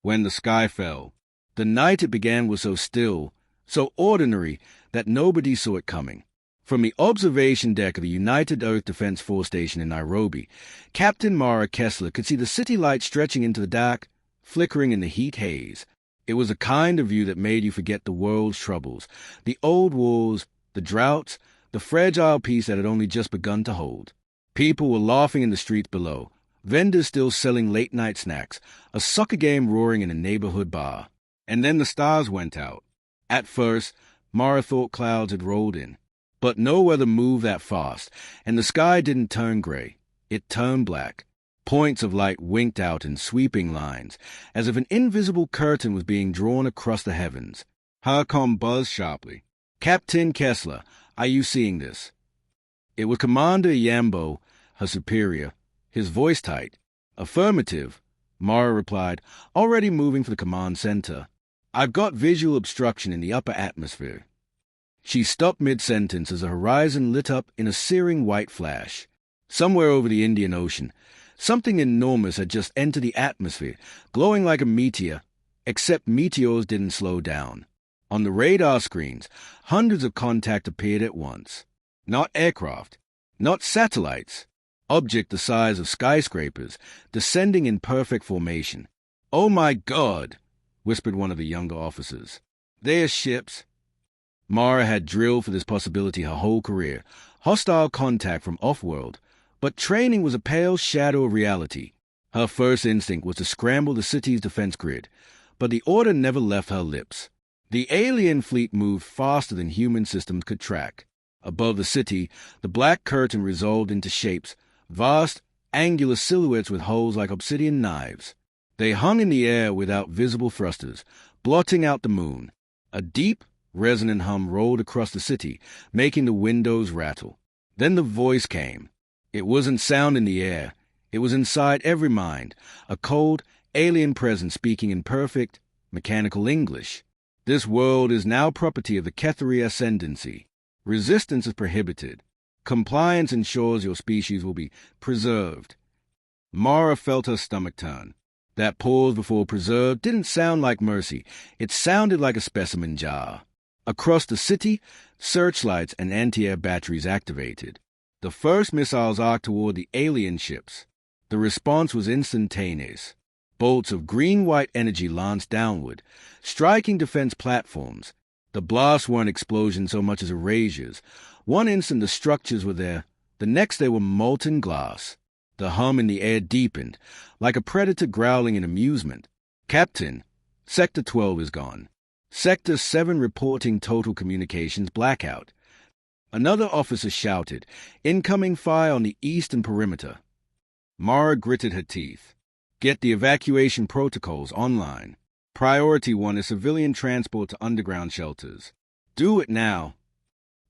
when the sky fell. The night it began was so still, so ordinary, that nobody saw it coming. From the observation deck of the United Earth Defense Force Station in Nairobi, Captain Mara Kessler could see the city lights stretching into the dark, flickering in the heat haze. It was a kind of view that made you forget the world's troubles, the old wars, the droughts, the fragile peace that had only just begun to hold. People were laughing in the streets below, vendors still selling late-night snacks, a soccer game roaring in a neighborhood bar. And then the stars went out. At first, Mara thought clouds had rolled in. But no weather moved that fast, and the sky didn't turn gray. It turned black. Points of light winked out in sweeping lines, as if an invisible curtain was being drawn across the heavens. Her comm buzzed sharply. "Captain Kessler, are you seeing this?" It was Commander Yambo, her superior, his voice tight. "Affirmative," Mara replied, already moving for the command center. "I've got visual obstruction in the upper atmosphere." She stopped mid-sentence as the horizon lit up in a searing white flash. Somewhere over the Indian Ocean, something enormous had just entered the atmosphere, glowing like a meteor, except meteors didn't slow down. On the radar screens, hundreds of contacts appeared at once. Not aircraft, not satellites, objects the size of skyscrapers, descending in perfect formation. "Oh my God," whispered one of the younger officers. "They're ships." Mara had drilled for this possibility her whole career, hostile contact from off-world, but training was a pale shadow of reality. Her first instinct was to scramble the city's defense grid, but the order never left her lips. The alien fleet moved faster than human systems could track. Above the city, the black curtain resolved into shapes, vast, angular silhouettes with holes like obsidian knives. They hung in the air without visible thrusters, blotting out the moon. A deep, resonant hum rolled across the city, making the windows rattle. Then the voice came. It wasn't sound in the air. It was inside every mind, a cold, alien presence speaking in perfect, mechanical English. "This world is now property of the Ketheri Ascendancy. Resistance is prohibited. Compliance ensures your species will be preserved." Mara felt her stomach turn. That pause before preserved didn't sound like mercy. It sounded like a specimen jar. Across the city, searchlights and anti-air batteries activated. The first missiles arced toward the alien ships. The response was instantaneous. Bolts of green-white energy lanced downward, striking defense platforms. The blasts weren't explosions so much as erasures. One instant the structures were there, the next they were molten glass. The hum in the air deepened, like a predator growling in amusement. "Captain, Sector 12 is gone. Sector 7 reporting total communications blackout." Another officer shouted, "Incoming fire on the eastern perimeter." Mara gritted her teeth. "Get the evacuation protocols online. Priority 1 is civilian transport to underground shelters. Do it now."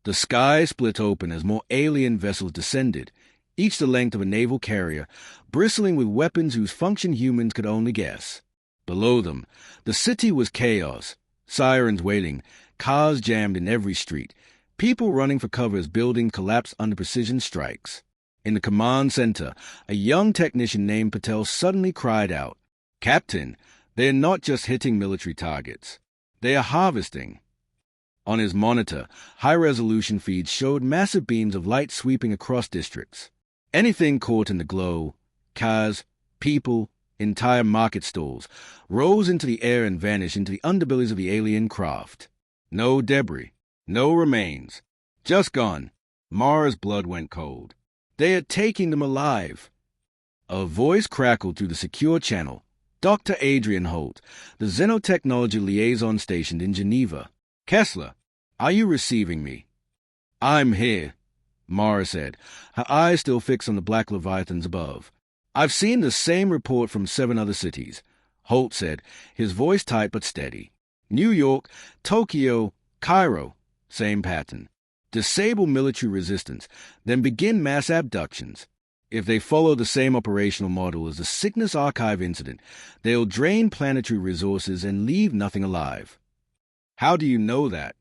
The sky split open as more alien vessels descended, each the length of a naval carrier, bristling with weapons whose function humans could only guess. Below them, the city was chaos. Sirens wailing, cars jammed in every street, people running for cover as buildings collapsed under precision strikes. In the command center, a young technician named Patel suddenly cried out, "Captain, they're not just hitting military targets. They are harvesting." On his monitor, high-resolution feeds showed massive beams of light sweeping across districts. Anything caught in the glow, cars, people, entire market stalls, rose into the air and vanished into the underbellies of the alien craft. No debris, no remains, just gone. Mara's blood went cold. They are taking them alive. A voice crackled through the secure channel. Dr. Adrian Holt, the Xenotechnology liaison stationed in Geneva. "Kessler, are you receiving me?" "I'm here," Mara said, her eyes still fixed on the black leviathans above. "I've seen the same report from 7 other cities," Holt said, his voice tight but steady. "New York, Tokyo, Cairo, same pattern. Disable military resistance, then begin mass abductions. If they follow the same operational model as the Cygnus Archive incident, they'll drain planetary resources and leave nothing alive." "How do you know that?"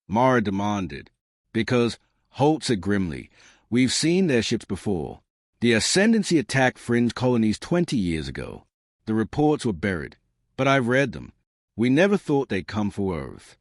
Mara demanded. "Because," Holt said grimly, "we've seen their ships before. The Ascendancy attacked fringe colonies 20 years ago. The reports were buried, But I've read them. We never thought they'd come for Earth.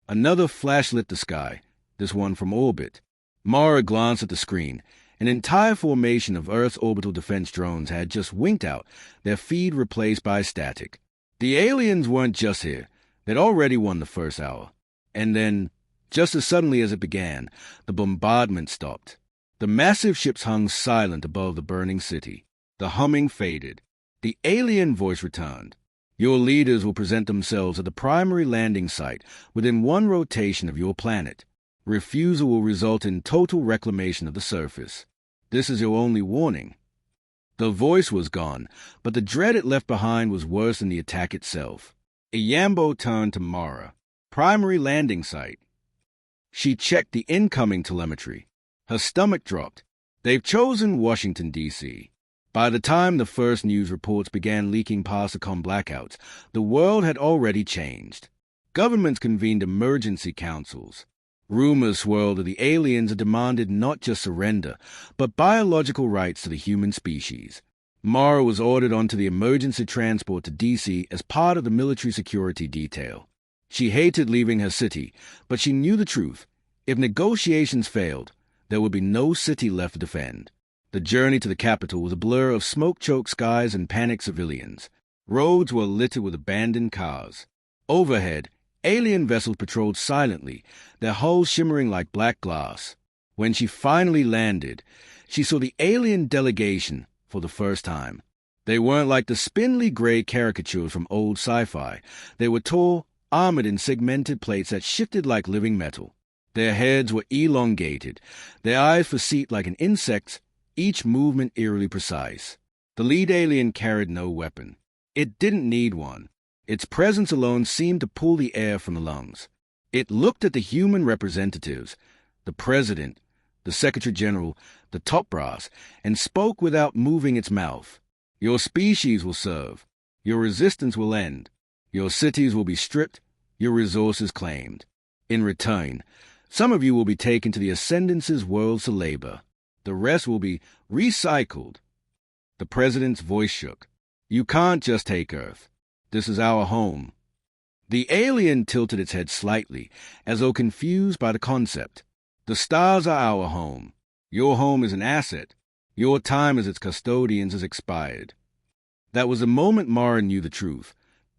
Another flash lit the sky, this one from orbit. Mara glanced at the screen. An entire formation of Earth's orbital defense drones had just winked out, their feed replaced by static. The aliens weren't just here. They'd already won the first hour. And then, just as suddenly as it began, the bombardment stopped. The massive ships hung silent above the burning city. The humming faded. The alien voice returned. Your leaders will present themselves at the primary landing site within 1 rotation of your planet. Refusal will result in total reclamation of the surface. This is your only warning. The voice was gone, but the dread it left behind was worse than the attack itself. Iyambo turned to Mara. Primary landing site. She checked the incoming telemetry. Her stomach dropped. They've chosen Washington, D.C. By the time the first news reports began leaking past the blackouts, the world had already changed. Governments convened emergency councils. Rumors swirled that the aliens had demanded not just surrender, but biological rights to the human species. Mara was ordered onto the emergency transport to D.C. as part of the military security detail. She hated leaving her city, but she knew the truth. If negotiations failed, there would be no city left to defend. The journey to the capital was a blur of smoke-choked skies and panicked civilians. Roads were littered with abandoned cars. Overhead, alien vessels patrolled silently, their hulls shimmering like black glass. When she finally landed, she saw the alien delegation for the first time. They weren't like the spindly gray caricatures from old sci-fi. They were tall, armored in segmented plates that shifted like living metal. Their heads were elongated, their eyes for seat like an insect's, each movement eerily precise. The lead alien carried no weapon. It didn't need one. Its presence alone seemed to pull the air from the lungs. It looked at the human representatives, the president, the secretary general, the top brass, and spoke without moving its mouth. Your species will serve. Your resistance will end. Your cities will be stripped, your resources claimed. In return, some of you will be taken to the Ascendancy's worlds to labor. The rest will be recycled. The president's voice shook. You can't just take Earth. This is our home. The alien tilted its head slightly, as though confused by the concept. The stars are our home. Your home is an asset. Your time as its custodians has expired. That was the moment Mara knew the truth.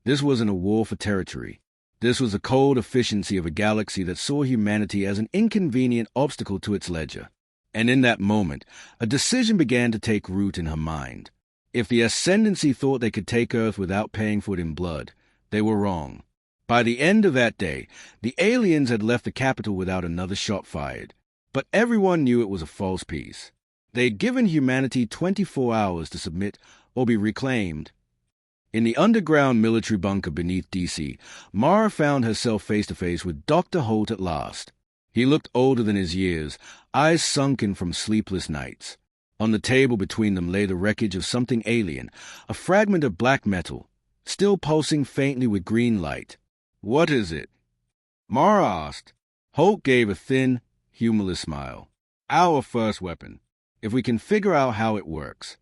This wasn't a war for territory. This was the cold efficiency of a galaxy that saw humanity as an inconvenient obstacle to its ledger. And in that moment, a decision began to take root in her mind. If the Ascendancy thought they could take Earth without paying for it in blood, they were wrong. By the end of that day, the aliens had left the capital without another shot fired. But everyone knew it was a false peace. They'd given humanity 24 hours to submit or be reclaimed. In the underground military bunker beneath D.C., Mara found herself face-to-face with Dr. Holt at last. He looked older than his years, eyes sunken from sleepless nights. On the table between them lay the wreckage of something alien, a fragment of black metal, still pulsing faintly with green light. "What is it?" Mara asked. Holt gave a thin, humorless smile. "Our first weapon, if we can figure out how it works."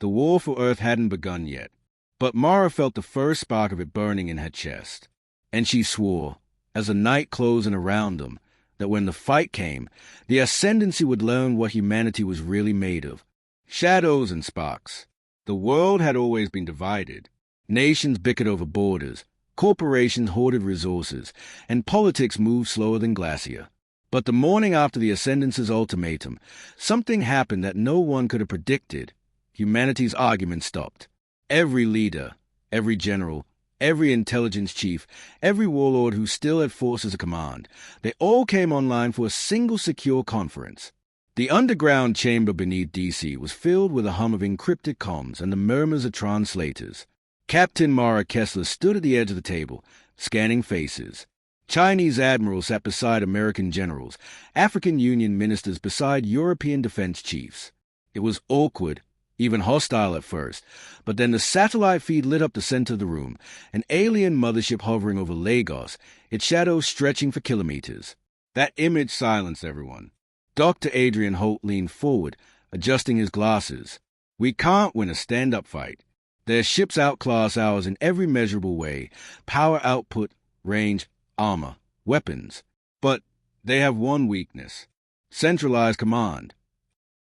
The war for Earth hadn't begun yet, but Mara felt the first spark of it burning in her chest. And she swore, as the night closed in around them, that when the fight came, the Ascendancy would learn what humanity was really made of. Shadows and sparks. The world had always been divided. Nations bickered over borders, corporations hoarded resources, and politics moved slower than glacier. But the morning after the Ascendancy's ultimatum, something happened that no one could have predicted. Humanity's argument stopped. Every leader, every general, every intelligence chief, every warlord who still had forces of command, they all came online for a single secure conference. The underground chamber beneath D.C. was filled with a hum of encrypted comms and the murmurs of translators. Captain Mara Kessler stood at the edge of the table, scanning faces. Chinese admirals sat beside American generals, African Union ministers beside European defense chiefs. It was awkward, even hostile at first, but then the satellite feed lit up the center of the room, an alien mothership hovering over Lagos, its shadows stretching for kilometers. That image silenced everyone. Dr. Adrian Holt leaned forward, adjusting his glasses. "We can't win a stand-up fight. Their ships outclass ours in every measurable way: power output, range, armor, weapons. But they have one weakness: centralized command.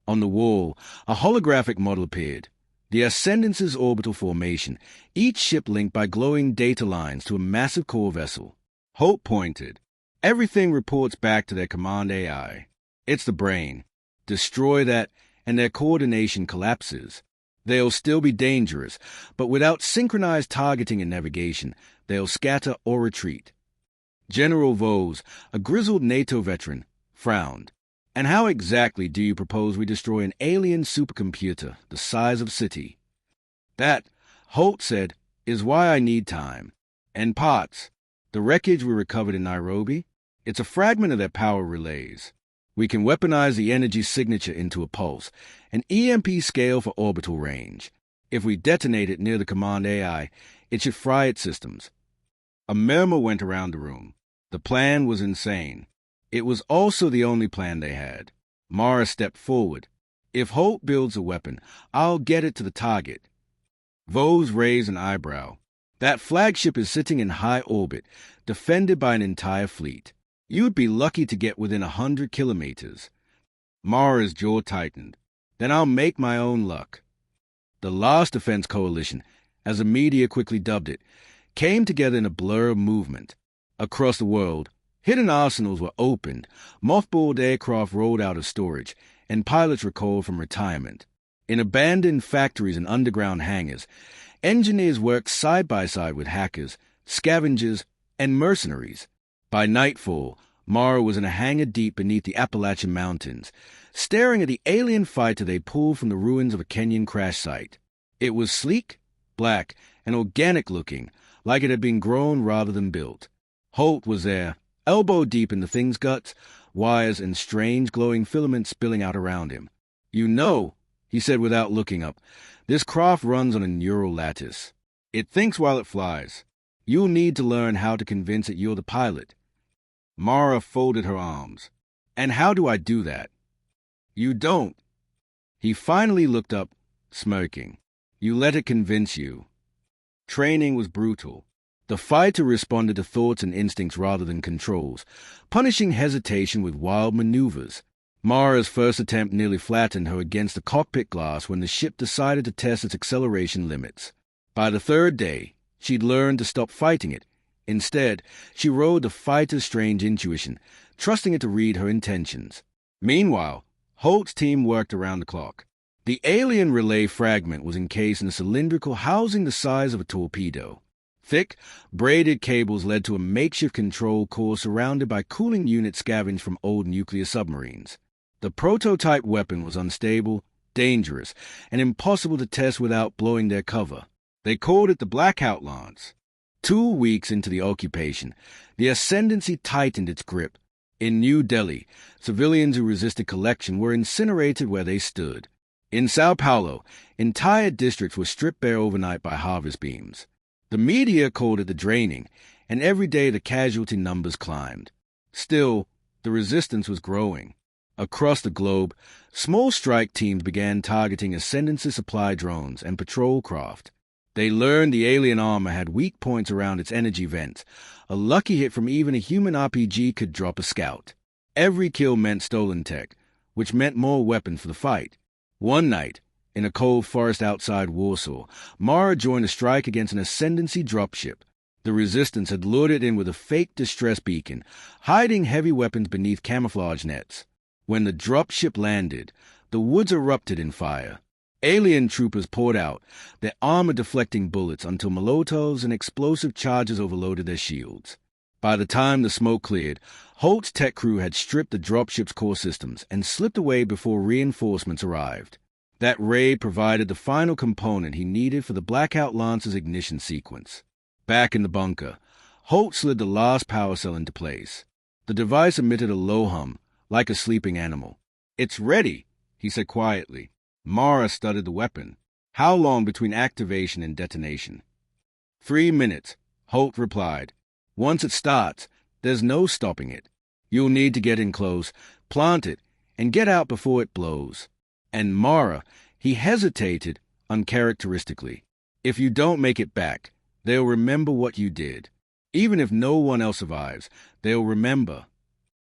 On the wall, a holographic model appeared. The Ascendancy's orbital formation, each ship linked by glowing data lines to a massive core vessel. Holt pointed. Everything reports back to their command AI. It's the brain. Destroy that, and their coordination collapses. They'll still be dangerous, but without synchronized targeting and navigation, they'll scatter or retreat. General Vose, a grizzled NATO veteran, frowned. And how exactly do you propose we destroy an alien supercomputer the size of City? That, Holt said, is why I need time. And parts. The wreckage we recovered in Nairobi, it's a fragment of their power relays. We can weaponize the energy signature into a pulse, an EMP scale for orbital range. If we detonate it near the command AI, it should fry its systems. A murmur went around the room. The plan was insane. It was also the only plan they had. Mara stepped forward. If Holt builds a weapon, I'll get it to the target. Vose raised an eyebrow. That flagship is sitting in high orbit, defended by an entire fleet. You'd be lucky to get within 100 kilometers. Mara's jaw tightened. Then I'll make my own luck. The last defense coalition, as the media quickly dubbed it, came together in a blur of movement. Across the world, hidden arsenals were opened, mothballed aircraft rolled out of storage, and pilots recalled from retirement. In abandoned factories and underground hangars, engineers worked side by side with hackers, scavengers, and mercenaries. By nightfall, Mara was in a hangar deep beneath the Appalachian Mountains, staring at the alien fighter they pulled from the ruins of a Kenyan crash site. It was sleek, black, and organic-looking, like it had been grown rather than built. Holt was there, elbow deep in the thing's guts, wires and strange glowing filaments spilling out around him. You know, he said without looking up, this craft runs on a neural lattice. It thinks while it flies. You'll need to learn how to convince it you're the pilot. Mara folded her arms. And how do I do that? You don't. He finally looked up, smirking. You let it convince you. Training was brutal. The fighter responded to thoughts and instincts rather than controls, punishing hesitation with wild maneuvers. Mara's first attempt nearly flattened her against the cockpit glass when the ship decided to test its acceleration limits. By the third day, she'd learned to stop fighting it. Instead, she rode the fighter's strange intuition, trusting it to read her intentions. Meanwhile, Holt's team worked around the clock. The alien relay fragment was encased in a cylindrical housing the size of a torpedo. Thick, braided cables led to a makeshift control core surrounded by cooling units scavenged from old nuclear submarines. The prototype weapon was unstable, dangerous, and impossible to test without blowing their cover. They called it the Blackout Lance. 2 weeks into the occupation, the Ascendancy tightened its grip. In New Delhi, civilians who resisted collection were incinerated where they stood. In Sao Paulo, entire districts were stripped bare overnight by harvest beams. The media called it the draining, and every day the casualty numbers climbed. Still, the resistance was growing. Across the globe, small strike teams began targeting Ascendancy supply drones and patrol craft. They learned the alien armor had weak points around its energy vents. A lucky hit from even a human RPG could drop a scout. Every kill meant stolen tech, which meant more weapons for the fight. One night, in a cold forest outside Warsaw, Mara joined a strike against an Ascendancy dropship. The resistance had lured it in with a fake distress beacon, hiding heavy weapons beneath camouflage nets. When the dropship landed, the woods erupted in fire. Alien troopers poured out, their armor deflecting bullets until Molotovs and explosive charges overloaded their shields. By the time the smoke cleared, Holt's tech crew had stripped the dropship's core systems and slipped away before reinforcements arrived. That raid provided the final component he needed for the Blackout Lance's ignition sequence. Back in the bunker, Holt slid the last power cell into place. The device emitted a low hum, like a sleeping animal. "It's ready," he said quietly. Mara studied the weapon. "How long between activation and detonation?" 3 minutes, Holt replied. "Once it starts, there's no stopping it. You'll need to get in close, plant it, and get out before it blows." And Mara, he hesitated uncharacteristically. If you don't make it back, they'll remember what you did. Even if no one else survives, they'll remember.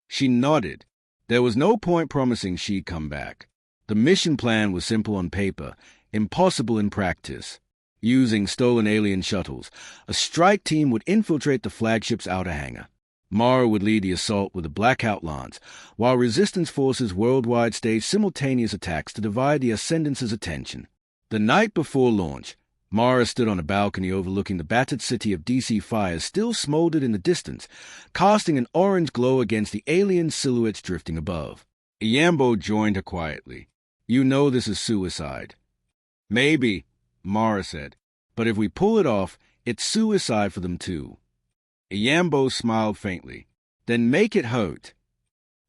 She nodded. There was no point promising she'd come back. The mission plan was simple on paper, impossible in practice. Using stolen alien shuttles, a strike team would infiltrate the flagship's outer hangar. Mara would lead the assault with the blackout lance, while resistance forces worldwide staged simultaneous attacks to divide the Ascendancy's attention. The night before launch, Mara stood on a balcony overlooking the battered city of DC fires still smoldered in the distance, casting an orange glow against the alien silhouettes drifting above. Iyambo joined her quietly. "You know this is suicide." "Maybe," Mara said, "but if we pull it off, it's suicide for them too." Iyambo smiled faintly. "Then make it hurt."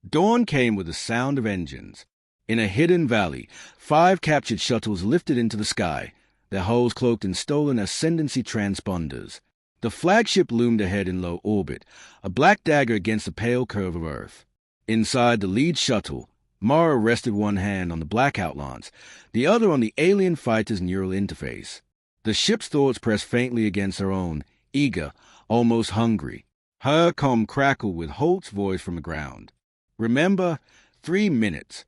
Dawn came with the sound of engines. In a hidden valley, 5 captured shuttles lifted into the sky, their hulls cloaked in stolen Ascendancy transponders. The flagship loomed ahead in low orbit, a black dagger against the pale curve of Earth. Inside the lead shuttle, Mara rested one hand on the blackout lance, the other on the alien fighter's neural interface. The ship's thoughts pressed faintly against her own, eager, almost hungry. Her comm crackled with Holt's voice from the ground. "Remember, 3 minutes."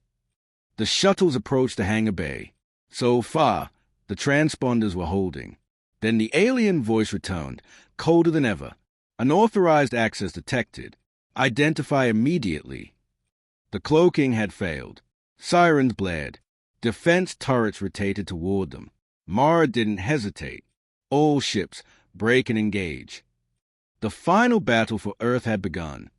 The shuttles approached the hangar bay. So far, the transponders were holding. Then the alien voice returned, colder than ever. "Unauthorized access detected. Identify immediately." The cloaking had failed. Sirens blared. Defense turrets rotated toward them. Mara didn't hesitate. All ships, break and engage. The final battle for Earth had begun.